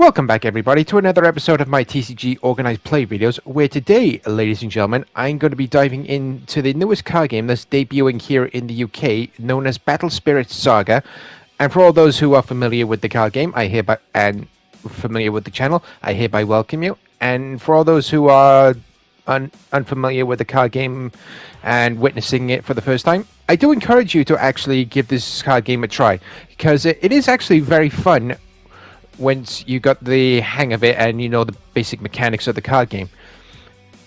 Welcome back everybody to another episode of my TCG Organised play videos, where today, ladies and gentlemen, I'm going to be diving into the newest card game that's debuting here in the UK, known as Battle Spirits Saga. And for all those who are familiar with the card game, and familiar with the channel, I hereby welcome you. And for all those who are unfamiliar with the card game and witnessing it for the first time, I do encourage you to actually give this card game a try, because it is actually very fun once you got the hang of it and you know the basic mechanics of the card game.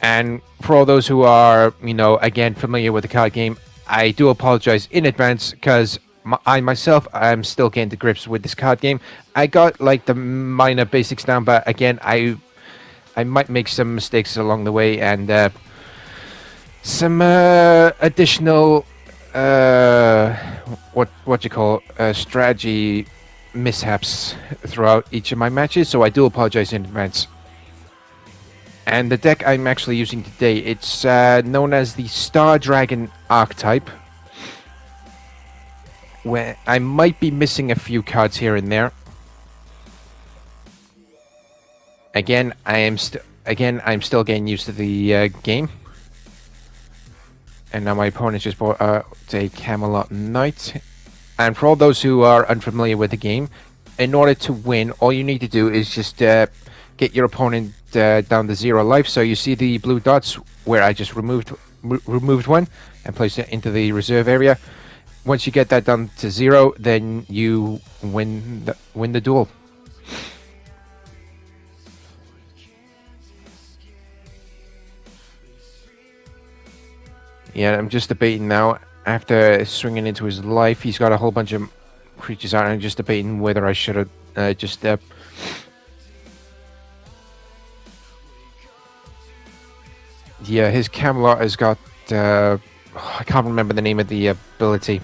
And for all those who are, again, familiar with the card game, I do apologize in advance, because I'm still getting to grips with this card game. I got like the minor basics down, but again, I might make some mistakes along the way, and some additional strategy mishaps throughout each of my matches, so I do apologize in advance. And the deck I'm actually using today, it's known as the Star Dragon archetype, where I might be missing a few cards here and there. Again, I'm still getting used to the game. And now my opponent just bought a Camelot Knight. And for all those who are unfamiliar with the game, in order to win, all you need to do is just get your opponent down to 0 life. So you see the blue dots where I just removed one and placed it into the reserve area. Once you get that down to 0, then you win the duel. Yeah, I'm just debating now. After swinging into his life, he's got a whole bunch of creatures out, and I'm just debating whether I should have Yeah, his Camelot has got... I can't remember the name of the ability.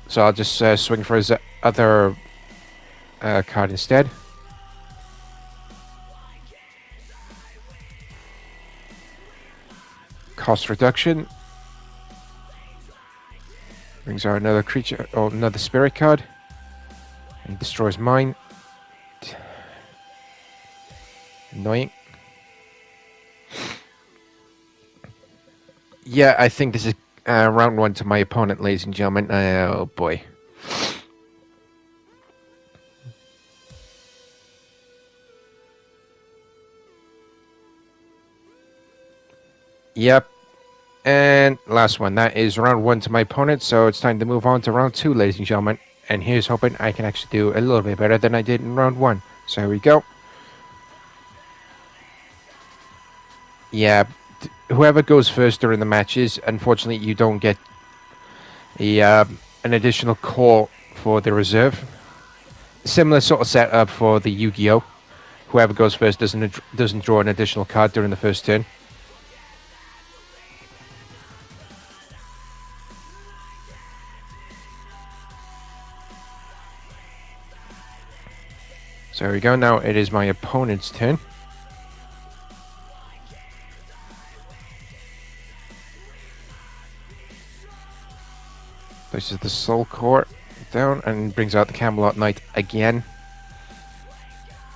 So I'll just swing for his other card instead. Cost reduction. Brings out another creature, or another spirit card. And destroys mine. Annoying. Yeah, I think this is round 1 to my opponent, ladies and gentlemen. Oh boy. Yep. And last one. That is round 1 to my opponent, so it's time to move on to round 2, ladies and gentlemen. And here's hoping I can actually do a little bit better than I did in round 1. So here we go. Yeah, whoever goes first during the matches, unfortunately you don't get an additional call for the reserve. Similar sort of setup for the Yu-Gi-Oh! Whoever goes first doesn't draw an additional card during the first turn. So here we go. Now it is my opponent's turn. Places the Soul Core down and brings out the Camelot Knight again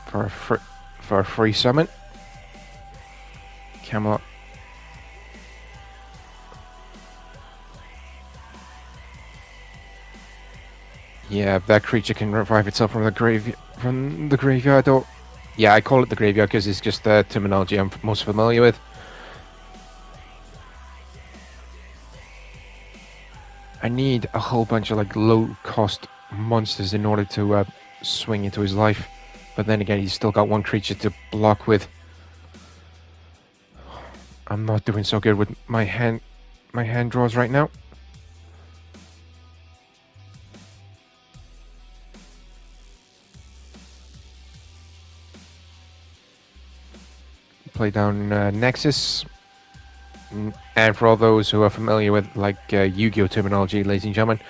for a free summon. Camelot. Yeah, that creature can revive itself from the graveyard. Or yeah, I call it the graveyard because it's just the terminology I'm most familiar with. I need a whole bunch of like low-cost monsters in order to swing into his life, but then again, he's still got one creature to block with. I'm not doing so good with my hand draws right now. Play down Nexus. And for all those who are familiar with like Yu-Gi-Oh terminology, ladies and gentlemen,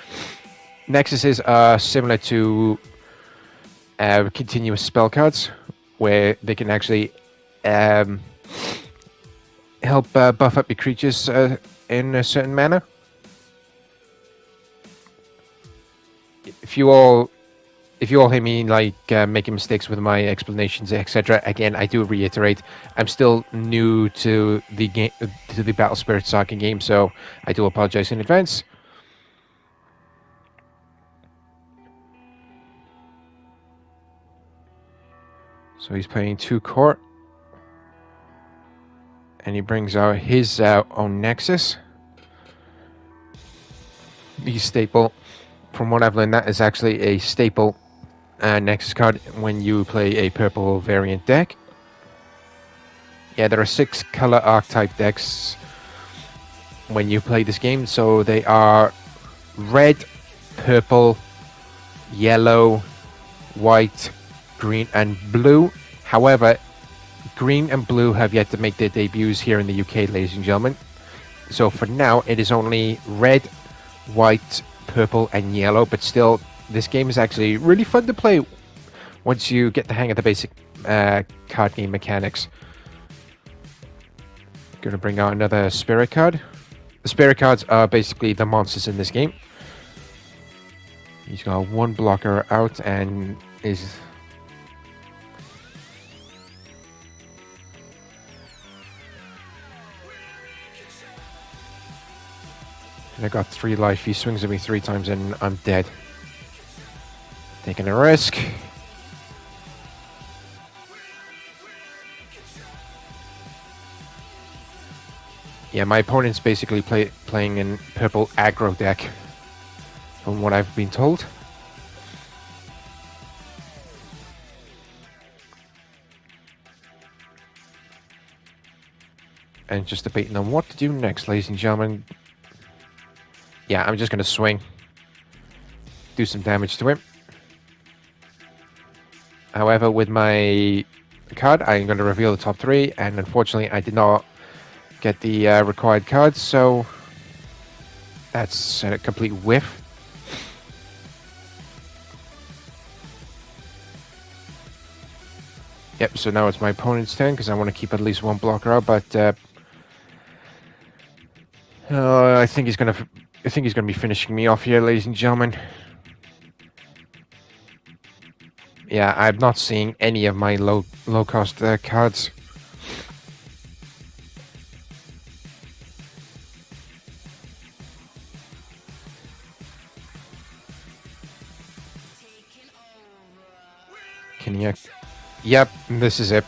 Nexuses are similar to continuous spell cards, where they can actually help buff up your creatures in a certain manner. If you all if you all hear me like making mistakes with my explanations, etc., again, I do reiterate, I'm still new to the game, to the Battle Spirits Saga game, so I do apologize in advance. So he's playing 2 core, and he brings out his own Nexus. The staple, from what I've learned, that is actually a staple Nexus card when you play a purple variant deck. Yeah, there are 6 color archetype decks when you play this game, so they are red, purple, yellow, white, green, and blue. However, green and blue have yet to make their debuts here in the UK, ladies and gentlemen. So for now, it is only red, white, purple, and yellow, but still, this game is actually really fun to play once you get the hang of the basic card game mechanics. Gonna bring out another spirit card. The spirit cards are basically the monsters in this game. He's got 1 blocker out and is... And I got 3 life. He swings at me 3 times and I'm dead. Taking a risk. Yeah, my opponent's basically playing in purple aggro deck, from what I've been told. And just debating on what to do next, ladies and gentlemen. Yeah, I'm just going to swing. Do some damage to him. However, with my card, I'm going to reveal the top 3, and unfortunately I did not get the required cards, so that's a complete whiff. Yep, so now it's my opponent's turn, because I want to keep at least 1 blocker out, but I think he's gonna be finishing me off here, ladies and gentlemen. Yeah, I'm not seeing any of my low cost cards. Can he? Yep, this is it.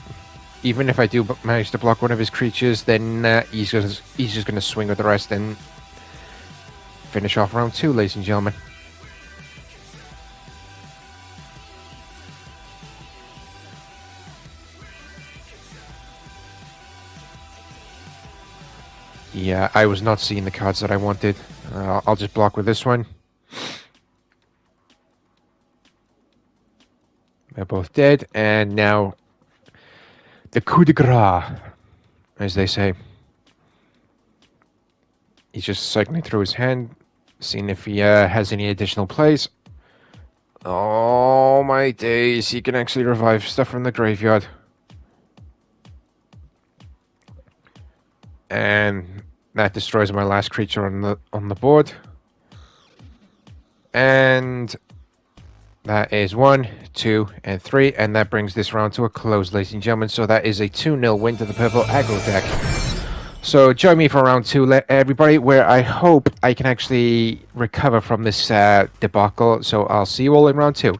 Even if I do manage to block one of his creatures, then he's just gonna swing with the rest and finish off round 2, ladies and gentlemen. Yeah, I was not seeing the cards that I wanted. I'll just block with this one. They're both dead, and now the coup de grace, as they say. He's just cycling through his hand, seeing if he has any additional plays. Oh my days, he can actually revive stuff from the graveyard. And that destroys my last creature on the board. And that is 1, 2, and 3, and that brings this round to a close, ladies and gentlemen. So that is a 2-0 win to the purple aggro deck. So join me for round 2, everybody, where I hope I can actually recover from this debacle. So I'll see you all in round 2.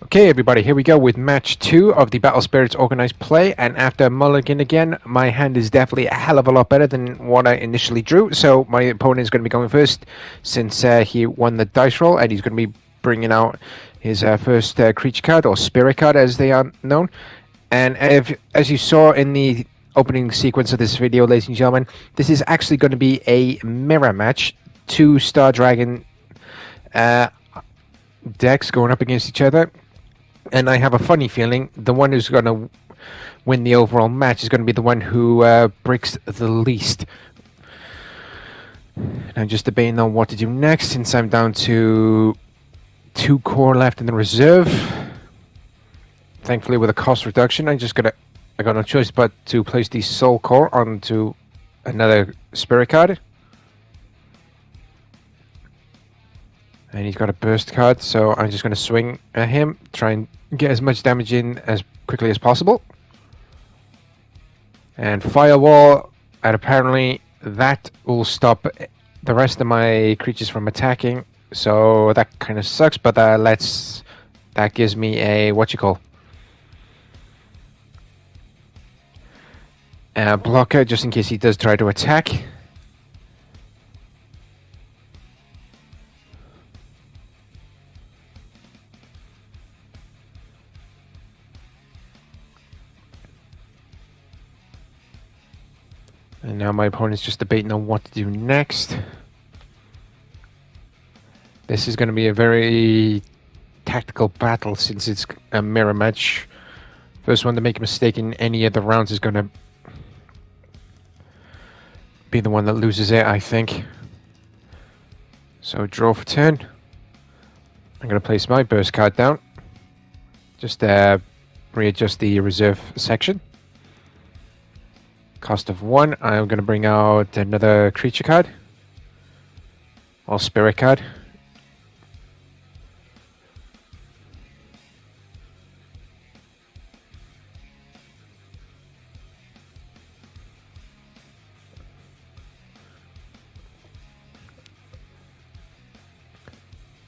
Okay, everybody, here we go with match 2 of the Battle Spirits Organized play, and after mulligan again, my hand is definitely a hell of a lot better than what I initially drew, so my opponent is going to be going first, since he won the dice roll, and he's going to be bringing out his first creature card, or spirit card as they are known. And as you saw in the opening sequence of this video, ladies and gentlemen, this is actually going to be a mirror match, 2 Star Dragon decks going up against each other. And I have a funny feeling the one who's going to win the overall match is going to be the one who breaks the least. And I'm just debating on what to do next, since I'm down to 2 core left in the reserve. Thankfully, with a cost reduction, I'm just going to I got no choice but to place the Soul Core onto another Spirit card. And he's got a Burst card, so I'm just going to swing at him, try and get as much damage in as quickly as possible. And Firewall, and apparently that will stop the rest of my creatures from attacking, so that kind of sucks, but that gives me a blocker, just in case he does try to attack. And now my opponent's just debating on what to do next. This is going to be a very tactical battle since it's a mirror match. First one to make a mistake in any of the rounds is going to be the one that loses it, I think. So draw for turn. I'm going to place my burst card down. Just readjust the reserve section. Cost of 1. I'm going to bring out another creature card. Or spirit card.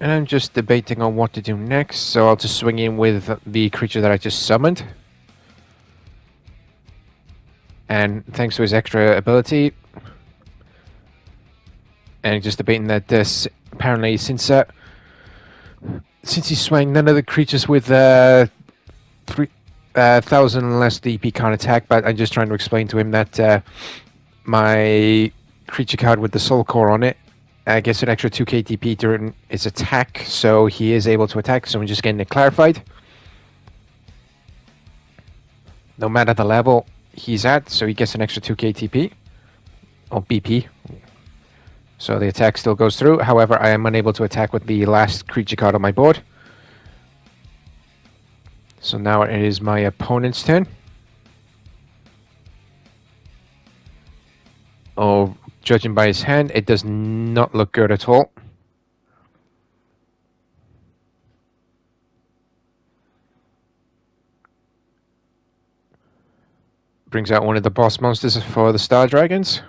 And I'm just debating on what to do next, so I'll just swing in with the creature that I just summoned. And thanks to his extra ability, and just debating that this apparently since he's swaying none of the creatures with 3,000 less DP can't attack, but I'm just trying to explain to him that my creature card with the Soul Core on it gets an extra 2k DP during its attack, so he is able to attack, so I'm just getting it clarified. No matter the level he's at, so he gets an extra 2k TP, or BP. So the attack still goes through, however I am unable to attack with the last creature card on my board. So now it is my opponent's turn. Oh, judging by his hand, it does not look good at all. Brings out one of the boss monsters for the Star Dragons.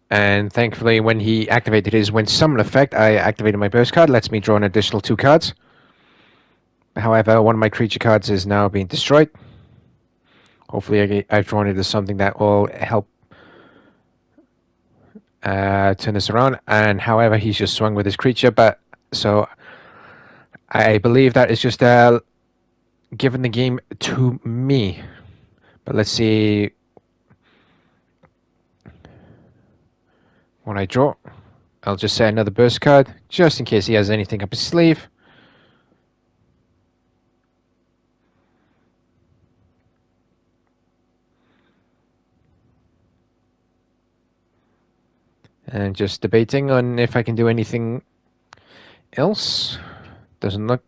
And thankfully, when he activated his when summon effect, I activated my burst card, lets me draw an additional 2 cards. However, one of my creature cards is now being destroyed. Hopefully I've drawn it as something that will help turn this around. And however, he's just swung with his creature, but so I believe that is just given the game to me. But let's see when I draw. I'll just say another burst card, just in case he has anything up his sleeve. And just debating on if I can do anything else. Doesn't look...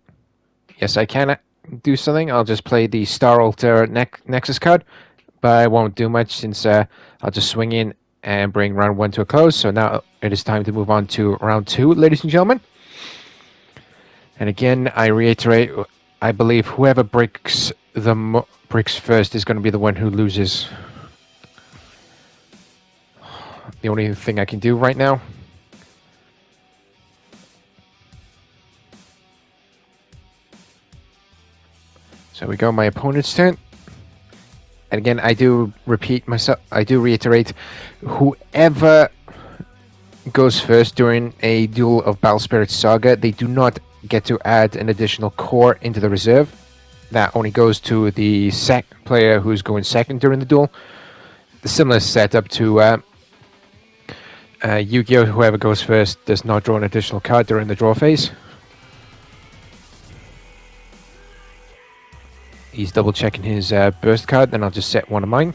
Yes, I can do something. I'll just play the Star Altar Nexus card, but I won't do much since I'll just swing in and bring round 1 to a close. So now it is time to move on to round 2, ladies and gentlemen. And again, I reiterate, I believe whoever breaks first is going to be the one who loses. The only thing I can do right now. So we go, my opponent's turn. And again, I do reiterate, whoever goes first during a duel of Battle Spirits Saga, they do not get to add an additional core into the reserve. That only goes to the player who's going second during the duel. The similar setup to Yu-Gi-Oh! Whoever goes first does not draw an additional card during the draw phase. He's double checking his burst card, then I'll just set one of mine.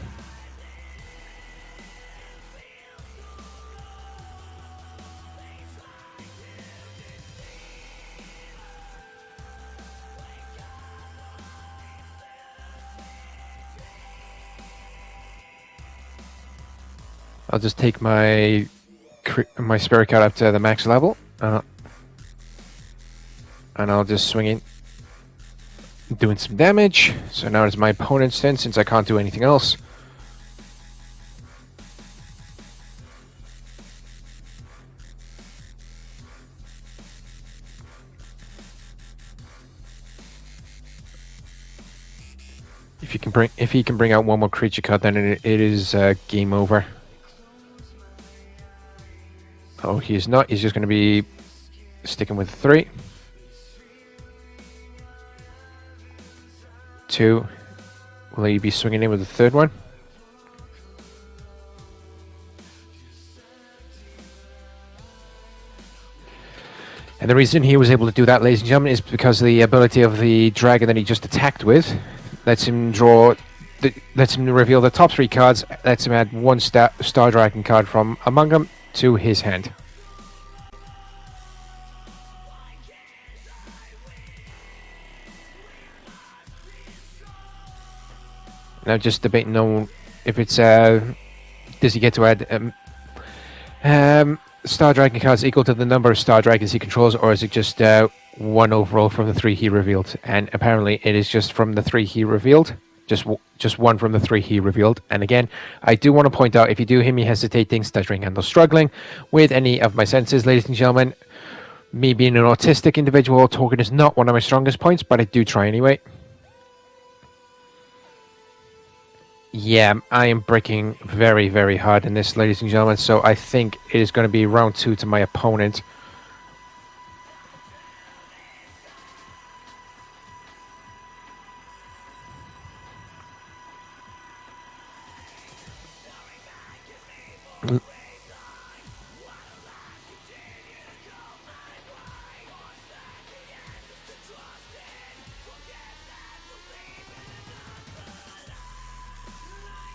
I'll just take my spirit card up to the max level, and I'll just swing it, doing some damage. So now it's my opponent's turn, since I can't do anything else. If he can bring out one more creature card, then it is game over. Oh, he is not. He's just going to be sticking with 3. 2. Will he be swinging in with the third one? And the reason he was able to do that, ladies and gentlemen, is because the ability of the dragon that he just attacked with lets him reveal the top 3 cards, lets him add 1 Star Dragon card from among them to his hand. Now just debating on if it's does he get to add Star Dragon cards equal to the number of Star Dragons he controls, or is it just 1 overall from the 3 he revealed? And apparently it is just from the 3 he revealed. Just 1 from the 3 he revealed. And again, I do want to point out, if you do hear me hesitating, stuttering, and or struggling with any of my senses, ladies and gentlemen, me being an autistic individual, talking is not one of my strongest points, but I do try anyway. Yeah, I am breaking very, very hard in this, ladies and gentlemen, so I think it is going to be round 2 to my opponent.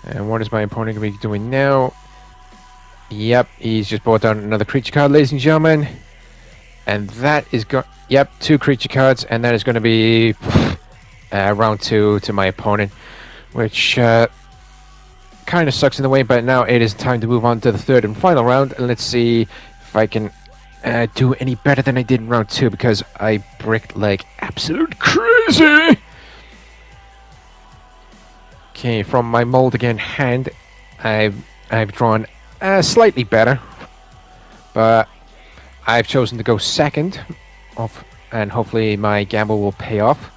And what is my opponent going to be doing now? Yep, he's just brought down another creature card, ladies and gentlemen. And that is yep, 2 creature cards, and that is going to be round 2 to my opponent, which kind of sucks in the way, but now it is time to move on to the 3rd and final round, and let's see if I can do any better than I did in round 2, because I bricked like absolute crazy. Okay, from my Moldigan hand, I've drawn slightly better, but I've chosen to go second off, and hopefully my gamble will pay off.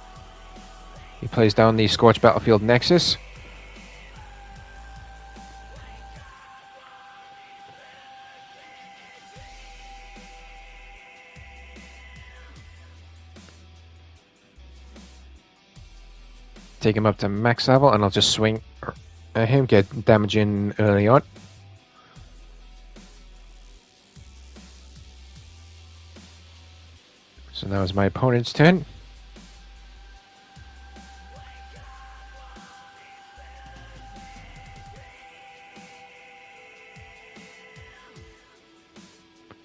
He plays down the Scorched Battlefield Nexus. Take him up to max level, and I'll just swing at him, get damage in early on. So now is my opponent's turn.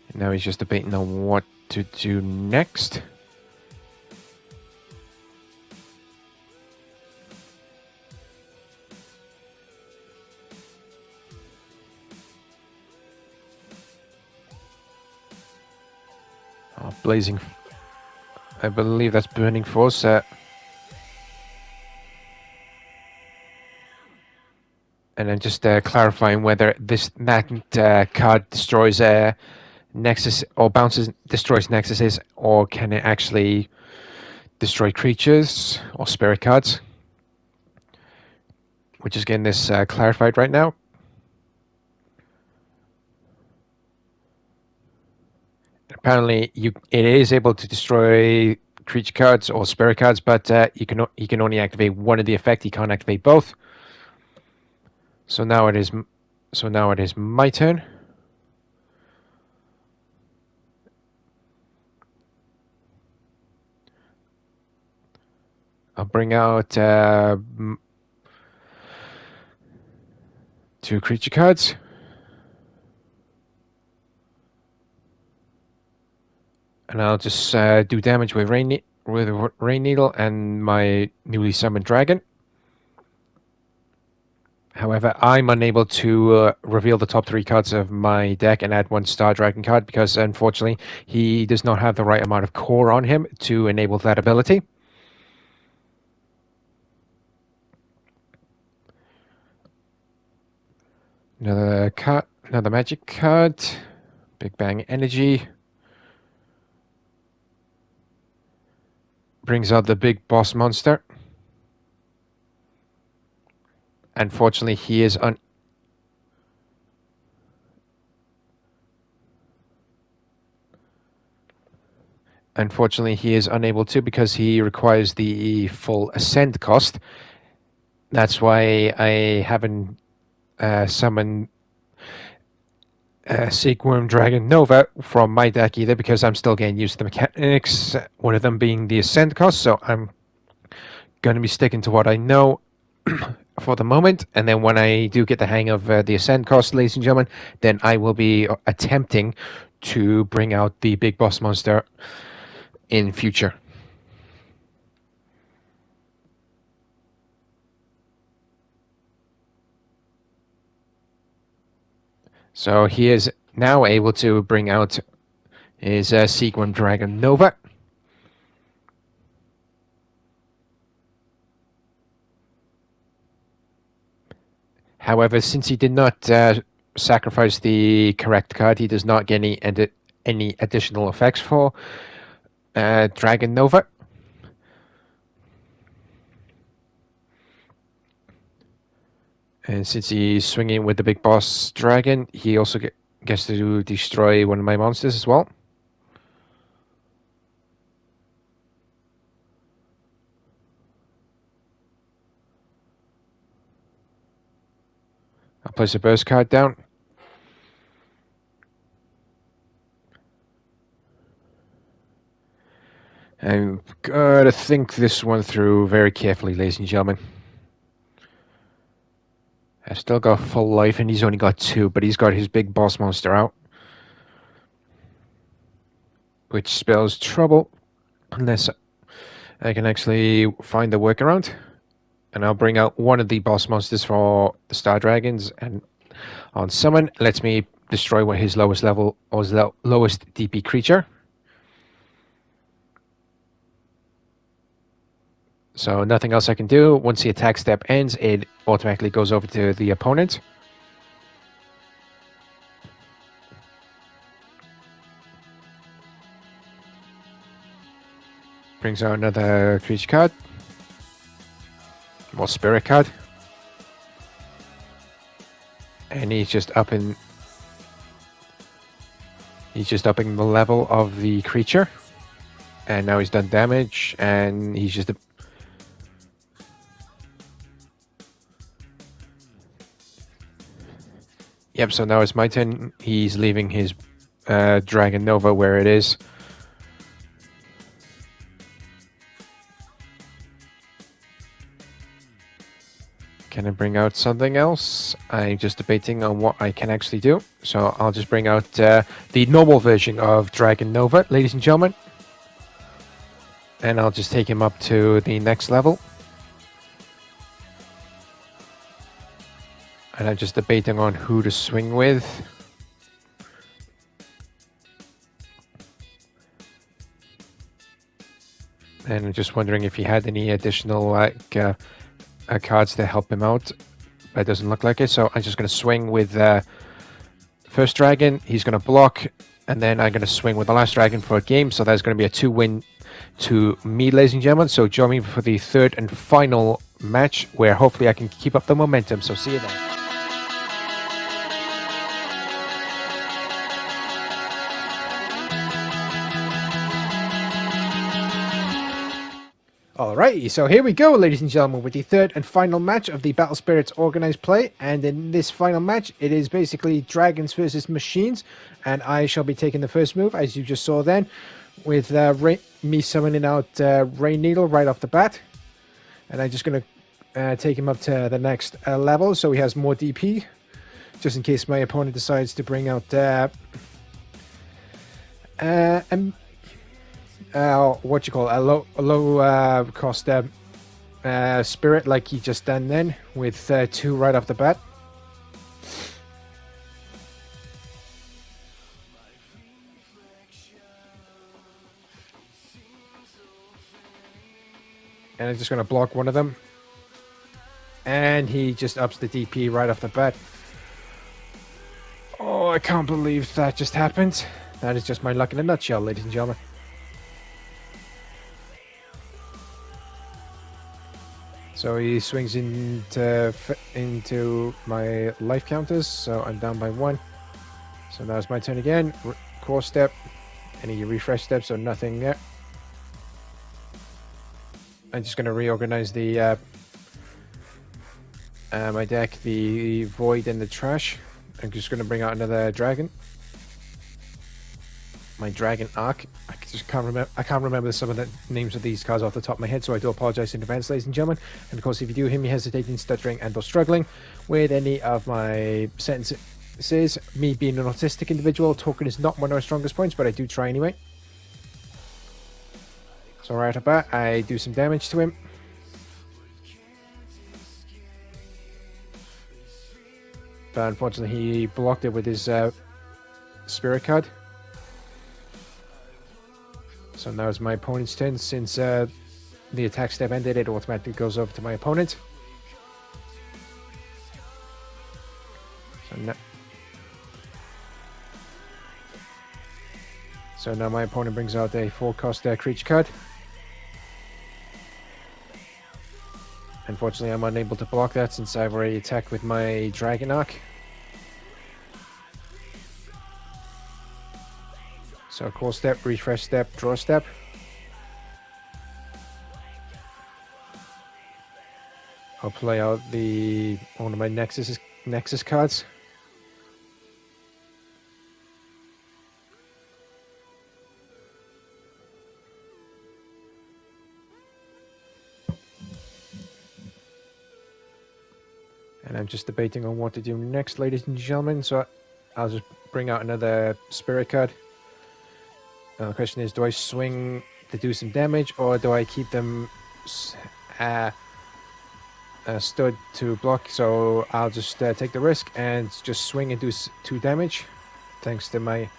And now he's just debating on what to do next. Oh, blazing. I believe that's Burning Force. And then just clarifying whether that card destroys Nexus or destroys Nexuses, or can it actually destroy creatures or spirit cards? We're just getting this clarified right now. Apparently, it is able to destroy creature cards or spirit cards, but you can only activate one of the effect. You can't activate both. So now it is my turn. I'll bring out 2 creature cards. And I'll just do damage with Rain Needle and my newly summoned dragon. However, I'm unable to reveal the top 3 cards of my deck and add 1 Star Dragon card because, unfortunately, he does not have the right amount of core on him to enable that ability. Another magic card. Big Bang Energy. Brings out the big boss monster. Unfortunately, he is unable to because he requires the full ascent cost. That's why I haven't summoned Silkworm Dragon Nova from my deck either, because I'm still getting used to the mechanics, one of them being the ascent cost, so I'm going to be sticking to what I know for the moment, and then when I do get the hang of the ascent cost, ladies and gentlemen, then I will be attempting to bring out the big boss monster in future. So he is now able to bring out his Silkworm Dragon Nova. However, since he did not sacrifice the correct card, he does not get any additional effects for Dragon Nova. And since he's swinging with the big boss dragon, he also gets to destroy one of my monsters as well. I'll place a burst card down. I'm gonna think this one through very carefully, ladies and gentlemen. I've still got full life, and he's only got 2, but he's got his big boss monster out, which spells trouble unless I can actually find a workaround. And I'll bring out one of the boss monsters for the Star Dragons, and on summon, lets me destroy what his lowest level or his lowest DP creature. So nothing else I can do. Once the attack step ends, it automatically goes over to the opponent. Brings out another creature card. More spirit card. And he's just upping the level of the creature. And now he's done damage, and he's just Yep, so now it's my turn. He's leaving his Dragon Nova where it is. Can I bring out something else? I'm just debating on what I can actually do. So I'll just bring out the normal version of Dragon Nova, ladies and gentlemen. And I'll just take him up to the next level. And I'm just debating on who to swing with. And I'm just wondering if he had any additional cards to help him out. But it doesn't look like it. So I'm just going to swing with first dragon. He's going to block. And then I'm going to swing with the last dragon for a game. So that's going to be a 2-win to me, ladies and gentlemen. So join me for the third and final match, where hopefully I can keep up the momentum. So see you then. Alrighty, so here we go, ladies and gentlemen, with the third and final match of the Battle Spirits Organized play. And in this final match, it is basically dragons versus machines. And I shall be taking the first move, as you just saw then, with me summoning out Rain Needle right off the bat. And I'm just going to take him up to the next level so he has more DP, just in case my opponent decides to bring out what you call a low cost spirit, like he just done then with 2 right off the bat. And I'm just going to block one of them. And he just ups the DP right off the bat. Oh, I can't believe that just happened. That is just my luck in a nutshell, ladies and gentlemen. So he swings into my life counters, so I'm down by 1. So now it's my turn again. Core step, any refresh step, so nothing there. I'm just going to reorganize the my deck, the void and the trash. I'm just going to bring out another dragon. My dragon arc. I just can't remember. I can't remember some of the names of these cards off the top of my head, so I do apologize in advance, ladies and gentlemen. And of course, if you do hear me hesitating, stuttering, and/or struggling with any of my sentences, me being an autistic individual, talking is not one of my strongest points, but I do try anyway. So right off the bat, I do some damage to him. But unfortunately, he blocked it with his spirit card. So now it's my opponent's turn. Since the attack step ended, it automatically goes over to my opponent. So now my opponent brings out a 4-cost creature card. Unfortunately, I'm unable to block that since I've already attacked with my Dragon Arc. So core step, refresh step, draw step. I'll play out one of my Nexus cards. And I'm just debating on what to do next, ladies and gentlemen. So I'll just bring out another spirit card. The question is, do I swing to do some damage, or do I keep them stood to block? So I'll just take the risk and just swing and do 2 damage, thanks to my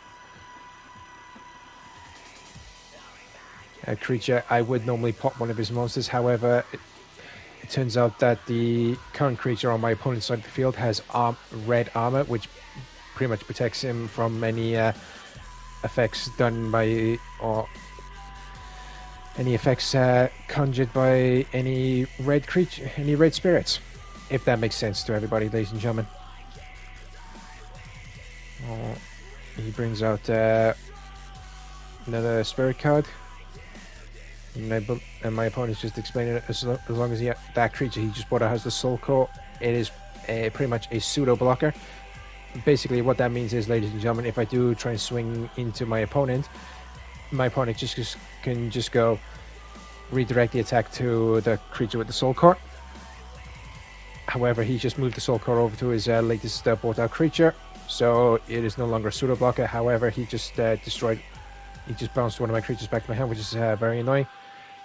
creature. I would normally pop one of his monsters, however, it turns out that the current creature on my opponent's side of the field has red armor, which pretty much protects him from any effects done by, or any effects conjured by any red creature, any red spirits, if that makes sense to everybody, ladies and gentlemen. He brings out another spirit card. And my opponent's just explaining it, as long as that creature he just brought out has the soul core, it is pretty much a pseudo blocker. Basically what that means is, ladies and gentlemen, if I do try and swing into my opponent can just go redirect the attack to the creature with the soul core. However, he just moved the soul core over to his latest brought out creature, so it is no longer a pseudo blocker. However, he just bounced one of my creatures back to my hand, which is very annoying.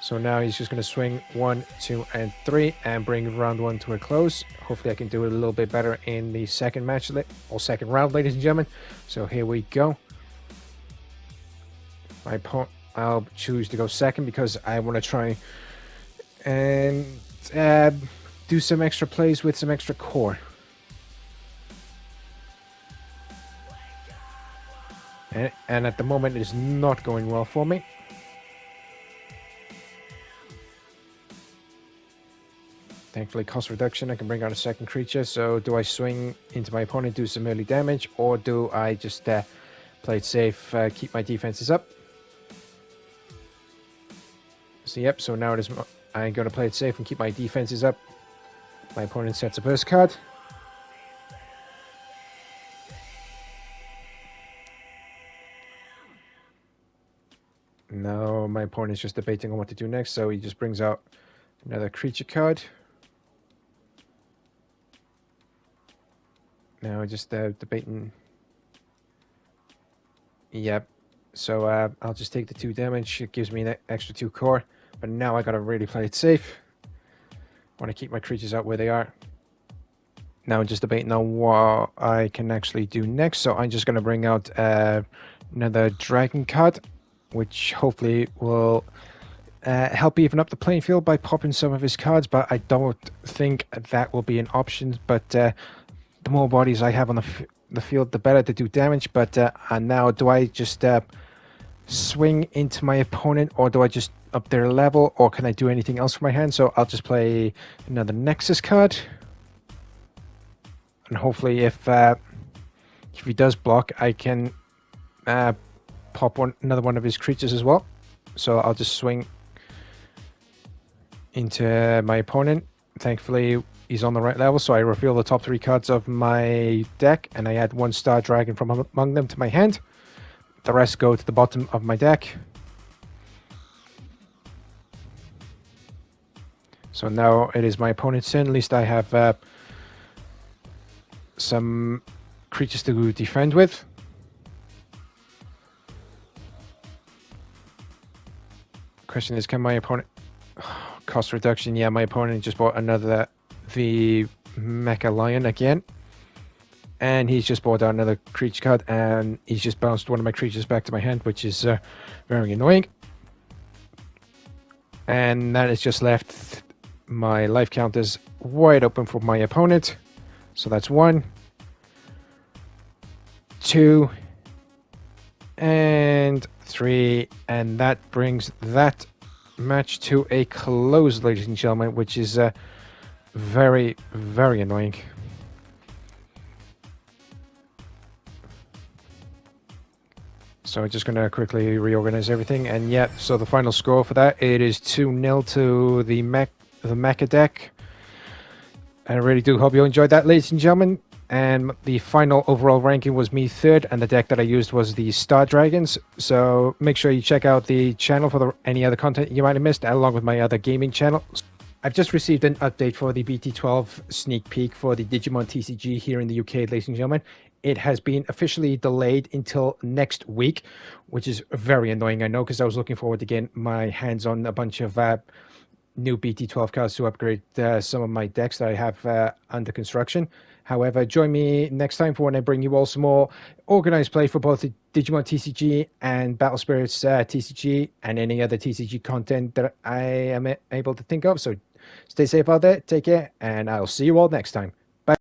So now he's just going to swing 1, 2, and 3 and bring round 1 to a close. Hopefully I can do it a little bit better in the second match, or second round, ladies and gentlemen. So here we go. I'll choose to go second because I want to try and do some extra plays with some extra core. And at the moment, it is not going well for me. Thankfully, cost reduction, I can bring out a second creature. So do I swing into my opponent, do some early damage, or do I just play it safe, keep my defenses up? So yep, so now I'm going to play it safe and keep my defenses up. My opponent sets a burst card. Now my opponent's just debating on what to do next, so he just brings out Another creature card. Now just debating. Yep. So I'll just take the 2 damage. It gives me an extra 2 core. But now I gotta really play it safe. Want to keep my creatures out where they are. Now I'm just debating on what I can actually do next. So I'm just gonna bring out another dragon card, which hopefully will help even up the playing field by popping some of his cards. But I don't think that will be an option. But the more bodies I have on the field, the better to do damage. But and now, do I just swing into my opponent, or do I just up their level, or can I do anything else for my hand? So I'll just play another Nexus card, and hopefully if he does block, I can pop another one of his creatures as well. So I'll just swing into my opponent. Thankfully he's on the right level, so I reveal the top 3 cards of my deck, and I add 1 Star Dragon from among them to my hand. The rest go to the bottom of my deck. So now it is my opponent's turn. At least I have some creatures to defend with. Question is, can my opponent... cost reduction. Yeah, my opponent just bought the Mecha Lion again. And he's just bought out another creature card, and he's just bounced one of my creatures back to my hand, which is very annoying. And that has just left my life counters wide open for my opponent. So that's 1, 2, and 3. And that brings that match to a close, ladies and gentlemen, which is very, very annoying. So I'm just going to quickly reorganize everything, and yeah, so the final score for that, it is 2-0 to the Mecha deck. And I really do hope you enjoyed that, ladies and gentlemen. And the final overall ranking was me 3rd, and the deck that I used was the Star Dragons. So make sure you check out the channel for any other content you might have missed, along with my other gaming channel. I've just received an update for the BT12 sneak peek for the Digimon TCG here in the UK, ladies and gentlemen. It has been officially delayed until next week, which is very annoying, I know, because I was looking forward to getting my hands on a bunch of new BT12 cards to upgrade some of my decks that I have under construction. However, join me next time for when I bring you all some more organized play for both the Digimon TCG and Battle Spirits TCG and any other TCG content that I am able to think of. So stay safe out there, take care, and I'll see you all next time.